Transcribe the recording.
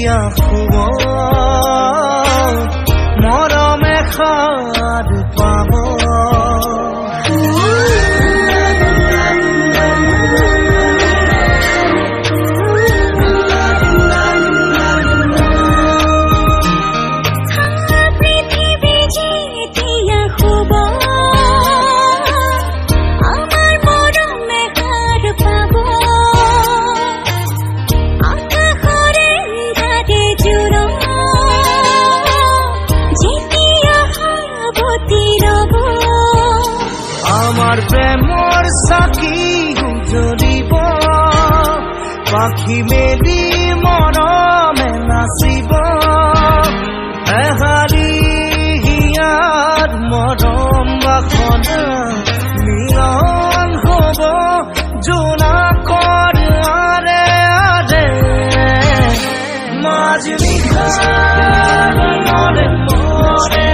যেতিয়া শুব মৰমে খাদ পাব আমার প্রেমর সাকি জ্বলিব পাখি মেলি মৰমে নাচিব এহালি হিয়াৰ মৰম বাসনা মিলন হব জোনাকৰ আৰে আৰে মাজ নিশাৰ মৰে মৰে